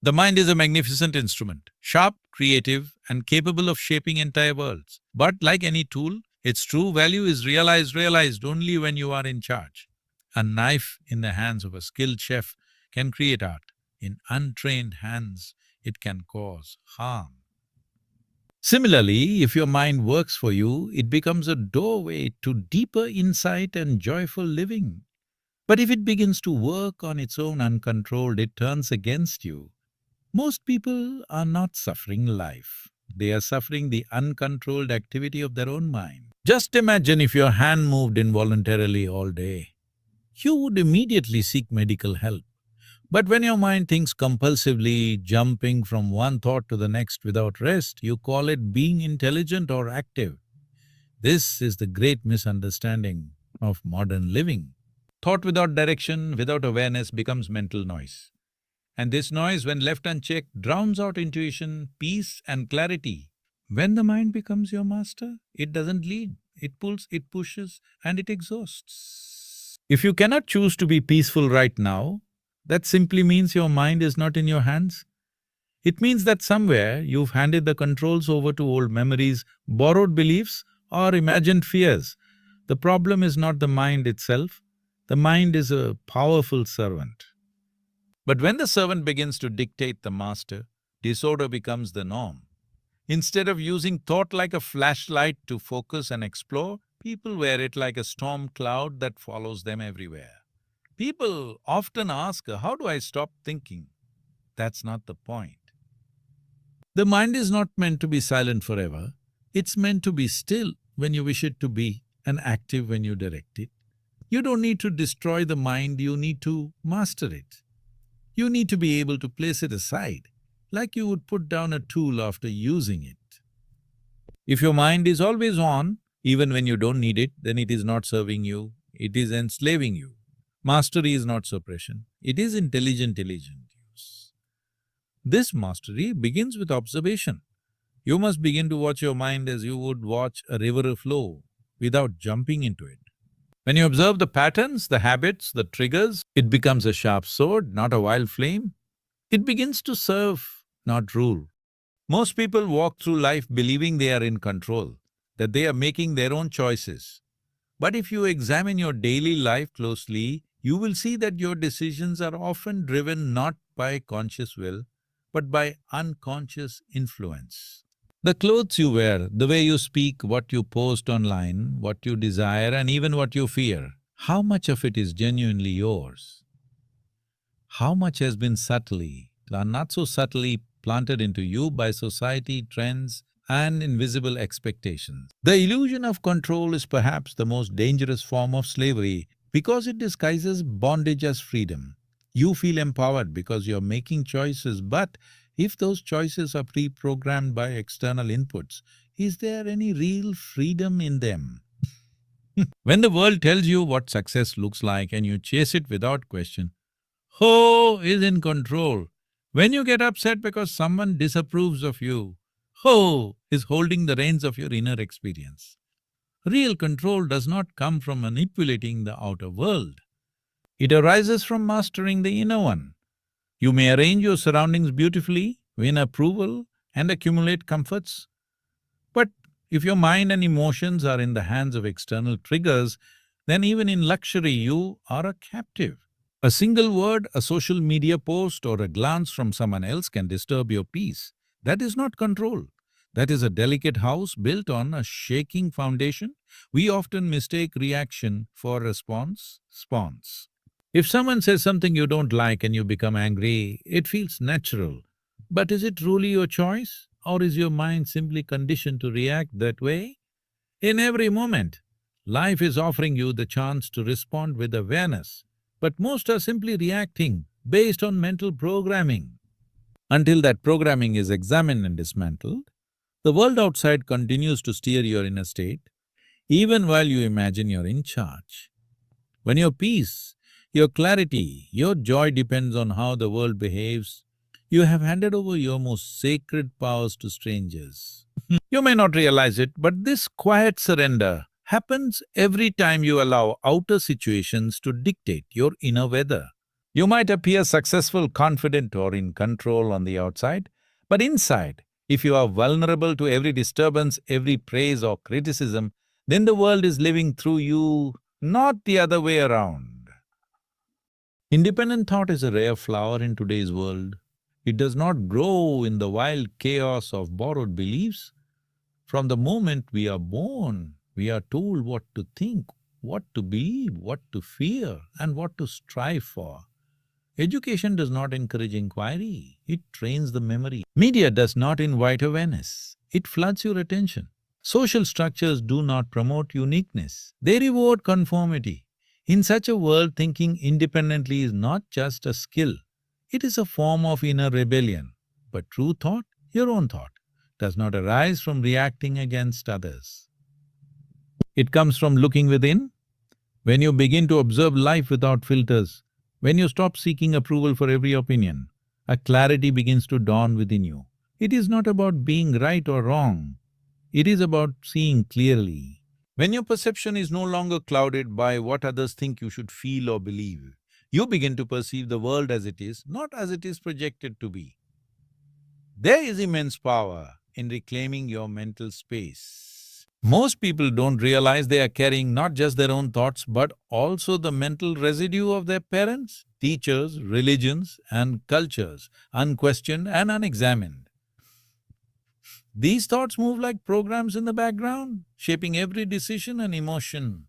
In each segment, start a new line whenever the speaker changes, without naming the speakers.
The mind is a magnificent instrument, sharp, creative, and capable of shaping entire worlds. But like any tool, its true value is realized only when you are in charge. A knife in the hands of a skilled chef can create art. In untrained hands, it can cause harm. Similarly, if your mind works for you, it becomes a doorway to deeper insight and joyful living. But if it begins to work on its own uncontrolled, it turns against you. Most people are not suffering life. They are suffering the uncontrolled activity of their own mind. Just imagine if your hand moved involuntarily all day. You would immediately seek medical help. But when your mind thinks compulsively, jumping from one thought to the next without rest, you call it being intelligent or active. This is the great misunderstanding of modern living. Thought without direction, without awareness, becomes mental noise. And this noise, when left unchecked, drowns out intuition, peace, and clarity. When the mind becomes your master, it doesn't lead, it pulls, it pushes, and it exhausts. If you cannot choose to be peaceful right now, that simply means your mind is not in your hands. It means that somewhere you've handed the controls over to old memories, borrowed beliefs, or imagined fears. The problem is not the mind itself. The mind is a powerful servant. But when the servant begins to dictate the master, disorder becomes the norm. Instead of using thought like a flashlight to focus and explore, people wear it like a storm cloud that follows them everywhere. People often ask, how do I stop thinking? That's not the point. The mind is not meant to be silent forever. It's meant to be still when you wish it to be and active when you direct it. You don't need to destroy the mind, you need to master it. You need to be able to place it aside, like you would put down a tool after using it. If your mind is always on, even when you don't need it, then it is not serving you, it is enslaving you. Mastery is not suppression, it is intelligent use. This mastery begins with observation. You must begin to watch your mind as you would watch a river flow, without jumping into it. When you observe the patterns, the habits, the triggers, it becomes a sharp sword, not a wild flame. It begins to serve, not rule. Most people walk through life believing they are in control, that they are making their own choices. But if you examine your daily life closely, you will see that your decisions are often driven not by conscious will, but by unconscious influence. The clothes you wear, the way you speak, what you post online, what you desire, and even what you fear, how much of it is genuinely yours? How much has been subtly, or not so subtly, planted into you by society, trends, and invisible expectations? The illusion of control is perhaps the most dangerous form of slavery because it disguises bondage as freedom. You feel empowered because you're making choices, but if those choices are pre-programmed by external inputs, is there any real freedom in them? When the world tells you what success looks like and you chase it without question, who is in control? When you get upset because someone disapproves of you, who is holding the reins of your inner experience? Real control does not come from manipulating the outer world. It arises from mastering the inner one. You may arrange your surroundings beautifully, win approval, and accumulate comforts. But if your mind and emotions are in the hands of external triggers, then even in luxury you are a captive. A single word, a social media post, or a glance from someone else can disturb your peace. That is not control. That is a delicate house built on a shaking foundation. We often mistake reaction for response. If someone says something you don't like and you become angry, it feels natural. But is it truly your choice, or is your mind simply conditioned to react that way? In every moment, life is offering you the chance to respond with awareness, but most are simply reacting based on mental programming. Until that programming is examined and dismantled, the world outside continues to steer your inner state, even while you imagine you're in charge. When your peace, your clarity, your joy depends on how the world behaves, you have handed over your most sacred powers to strangers. You may not realize it, but this quiet surrender happens every time you allow outer situations to dictate your inner weather. You might appear successful, confident, or in control on the outside, but inside, if you are vulnerable to every disturbance, every praise or criticism, then the world is living through you, not the other way around. Independent thought is a rare flower in today's world. It does not grow in the wild chaos of borrowed beliefs. From the moment we are born, we are told what to think, what to believe, what to fear, and what to strive for. Education does not encourage inquiry, it trains the memory. Media does not invite awareness, it floods your attention. Social structures do not promote uniqueness, they reward conformity. In such a world, thinking independently is not just a skill, it is a form of inner rebellion. But true thought, your own thought, does not arise from reacting against others. It comes from looking within. When you begin to observe life without filters, when you stop seeking approval for every opinion, a clarity begins to dawn within you. It is not about being right or wrong, it is about seeing clearly. When your perception is no longer clouded by what others think you should feel or believe, you begin to perceive the world as it is, not as it is projected to be. There is immense power in reclaiming your mental space. Most people don't realize they are carrying not just their own thoughts but also the mental residue of their parents, teachers, religions, and cultures, unquestioned and unexamined. These thoughts move like programs in the background, shaping every decision and emotion.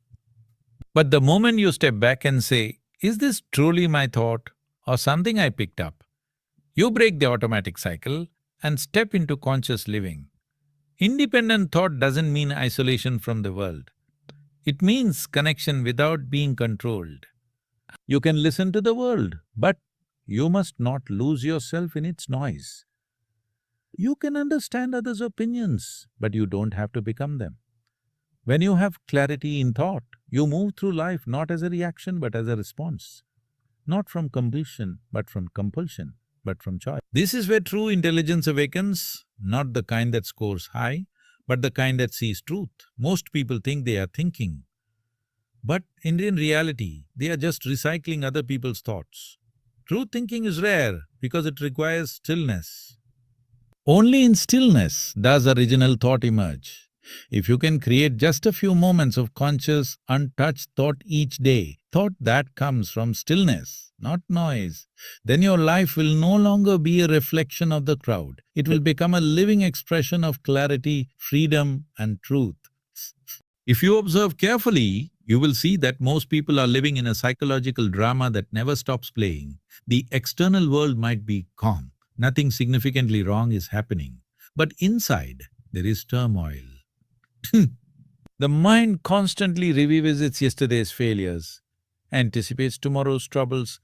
But the moment you step back and say, "Is this truly my thought or something I picked up?" you break the automatic cycle and step into conscious living. Independent thought doesn't mean isolation from the world. It means connection without being controlled. You can listen to the world, but you must not lose yourself in its noise. You can understand others' opinions, but you don't have to become them. When you have clarity in thought, you move through life not as a reaction but as a response. Not from compulsion, but from compulsion, but from choice. This is where true intelligence awakens, not the kind that scores high, but the kind that sees truth. Most people think they are thinking, but in reality, they are just recycling other people's thoughts. True thinking is rare because it requires stillness. Only in stillness does original thought emerge. If you can create just a few moments of conscious, untouched thought each day, thought that comes from stillness, not noise, then your life will no longer be a reflection of the crowd. It will become a living expression of clarity, freedom, and truth. If you observe carefully, you will see that most people are living in a psychological drama that never stops playing. The external world might be calm, nothing significantly wrong is happening, but inside there is turmoil. The mind constantly revisits yesterday's failures, anticipates tomorrow's troubles,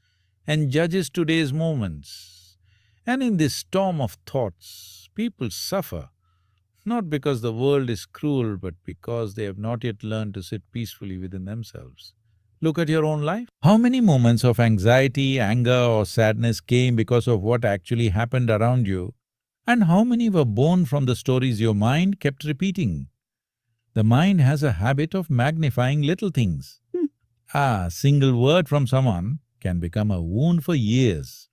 and judges today's moments. And in this storm of thoughts, people suffer, not because the world is cruel, but because they have not yet learned to sit peacefully within themselves. Look at your own life. How many moments of anxiety, anger, or sadness came because of what actually happened around you? And how many were born from the stories your mind kept repeating? The mind has a habit of magnifying little things. A single word from someone can become a wound for years.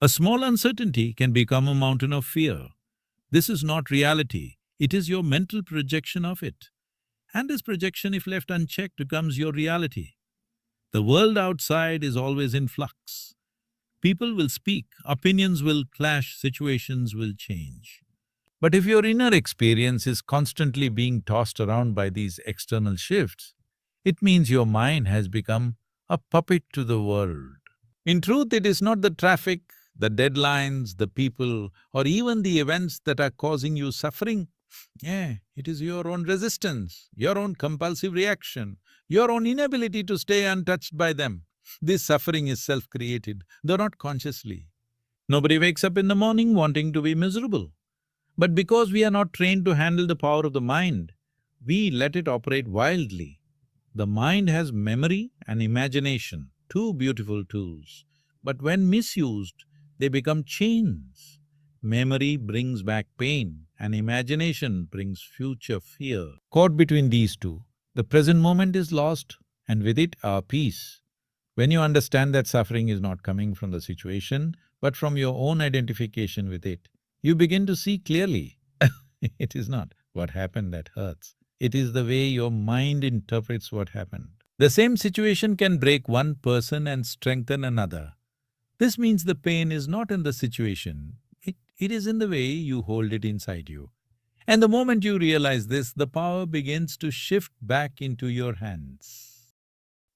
A small uncertainty can become a mountain of fear. This is not reality, it is your mental projection of it. And this projection, if left unchecked, becomes your reality. The world outside is always in flux. People will speak, opinions will clash, situations will change. But if your inner experience is constantly being tossed around by these external shifts, it means your mind has become a puppet to the world. In truth, it is not the traffic, the deadlines, the people, or even the events that are causing you suffering. It is your own resistance, your own compulsive reaction, your own inability to stay untouched by them. This suffering is self-created, though not consciously. Nobody wakes up in the morning wanting to be miserable. But because we are not trained to handle the power of the mind, we let it operate wildly. The mind has memory and imagination, two beautiful tools. But when misused, they become chains. Memory brings back pain, and imagination brings future fear. Caught between these two, the present moment is lost, and with it our peace. When you understand that suffering is not coming from the situation, but from your own identification with it, you begin to see clearly. It is not what happened that hurts, it is the way your mind interprets what happened. The same situation can break one person and strengthen another. This means the pain is not in the situation, it is in the way you hold it inside you. And the moment you realize this, the power begins to shift back into your hands.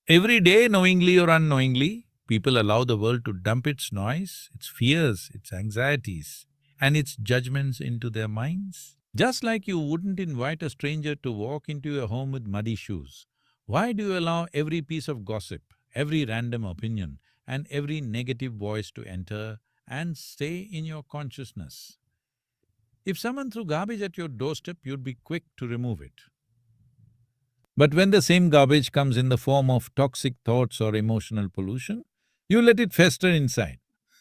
Every day, knowingly or unknowingly, people allow the world to dump its noise, its fears, its anxieties, and its judgments into their minds. Just like you wouldn't invite a stranger to walk into your home with muddy shoes, why do you allow every piece of gossip, every random opinion, and every negative voice to enter and stay in your consciousness? If someone threw garbage at your doorstep, you'd be quick to remove it. But when the same garbage comes in the form of toxic thoughts or emotional pollution, you let it fester inside.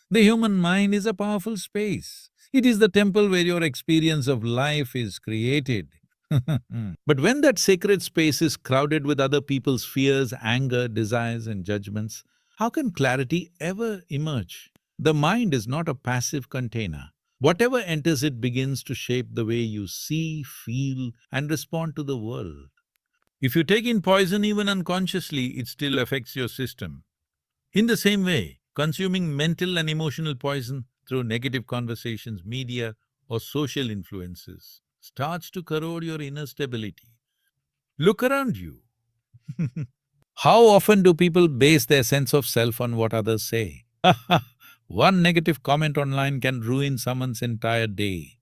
The human mind is a powerful space. It is the temple where your experience of life is created. But when that sacred space is crowded with other people's fears, anger, desires and judgments, how can clarity ever emerge? The mind is not a passive container. Whatever enters it begins to shape the way you see, feel and respond to the world. If you take in poison even unconsciously, it still affects your system. In the same way, consuming mental and emotional poison through negative conversations, media or social influences starts to corrode your inner stability. Look around you. How often do people base their sense of self on what others say? One negative comment online can ruin someone's entire day.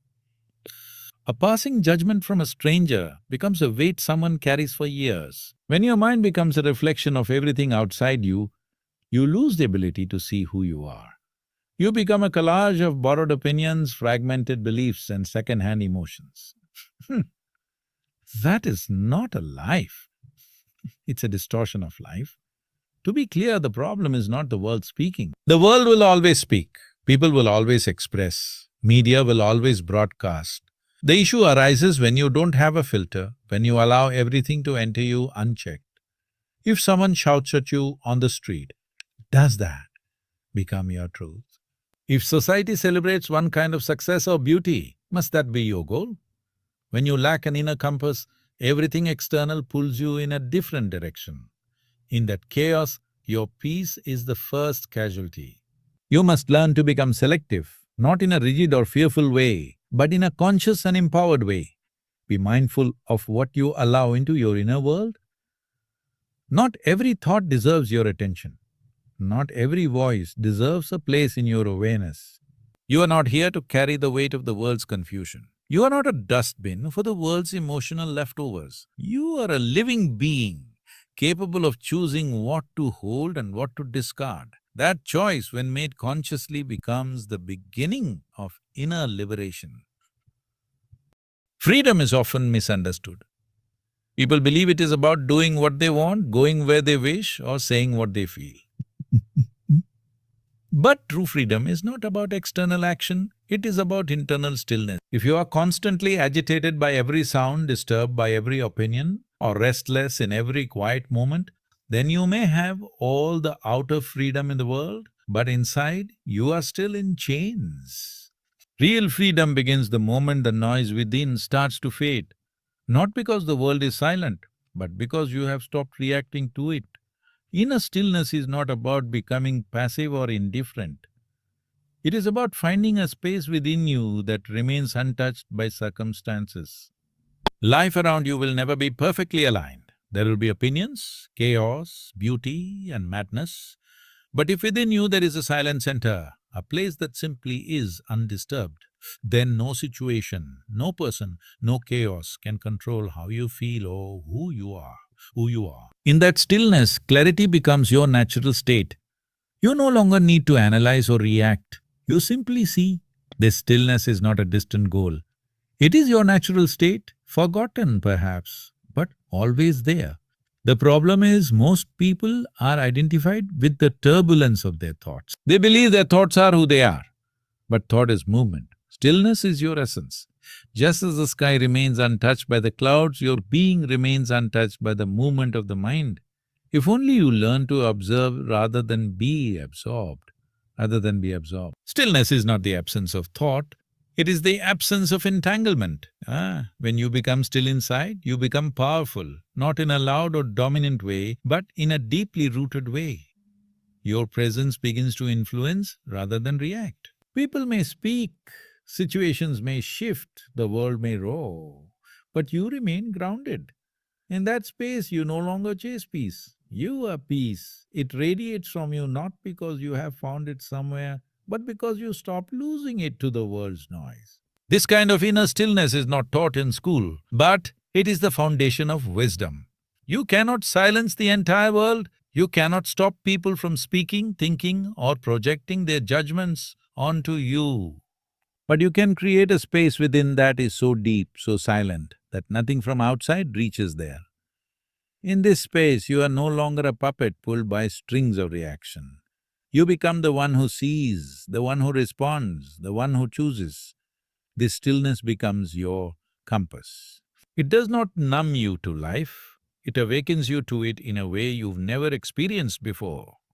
A passing judgment from a stranger becomes a weight someone carries for years. When your mind becomes a reflection of everything outside you lose the ability to see who you are. You become a collage of borrowed opinions, fragmented beliefs and second-hand emotions. That is not a life, it's a distortion of life. To be clear, the problem is not the world speaking. The world will always speak, people will always express, media will always broadcast. The issue arises when you don't have a filter, when you allow everything to enter you unchecked. If someone shouts at you on the street, does that become your truth? If society celebrates one kind of success or beauty, must that be your goal? When you lack an inner compass, everything external pulls you in a different direction. In that chaos, your peace is the first casualty. You must learn to become selective, not in a rigid or fearful way, but in a conscious and empowered way. Be mindful of what you allow into your inner world. Not every thought deserves your attention. Not every voice deserves a place in your awareness. You are not here to carry the weight of the world's confusion. You are not a dustbin for the world's emotional leftovers. You are a living being, capable of choosing what to hold and what to discard. That choice, when made consciously, becomes the beginning of inner liberation. Freedom is often misunderstood. People believe it is about doing what they want, going where they wish, or saying what they feel. But true freedom is not about external action, it is about internal stillness. If you are constantly agitated by every sound, disturbed by every opinion, or restless in every quiet moment, then you may have all the outer freedom in the world, but inside you are still in chains. Real freedom begins the moment the noise within starts to fade, not because the world is silent, but because you have stopped reacting to it. Inner stillness is not about becoming passive or indifferent. It is about finding a space within you that remains untouched by circumstances. Life around you will never be perfectly aligned. There will be opinions, chaos, beauty and madness. But if within you there is a silent center, a place that simply is undisturbed, then no situation, no person, no chaos can control how you feel or who you are. In that stillness, clarity becomes your natural state. You no longer need to analyze or react. You simply see. This stillness is not a distant goal. It is your natural state, forgotten perhaps, but always there. The problem is most people are identified with the turbulence of their thoughts. They believe their thoughts are who they are, but thought is movement. Stillness is your essence. Just as the sky remains untouched by the clouds, your being remains untouched by the movement of the mind. If only you learn to observe rather than be absorbed. Stillness is not the absence of thought, it is the absence of entanglement. When you become still inside, you become powerful, not in a loud or dominant way, but in a deeply rooted way. Your presence begins to influence rather than react. People may speak, situations may shift, the world may roar, but you remain grounded. In that space, you no longer chase peace. You are peace. It radiates from you not because you have found it somewhere, but because you stop losing it to the world's noise. This kind of inner stillness is not taught in school, but it is the foundation of wisdom. You cannot silence the entire world. You cannot stop people from speaking, thinking, or projecting their judgments onto you. But you can create a space within that is so deep, so silent, that nothing from outside reaches there. In this space, you are no longer a puppet pulled by strings of reaction. You become the one who sees, the one who responds, the one who chooses. This stillness becomes your compass. It does not numb you to life, it awakens you to it in a way you've never experienced before.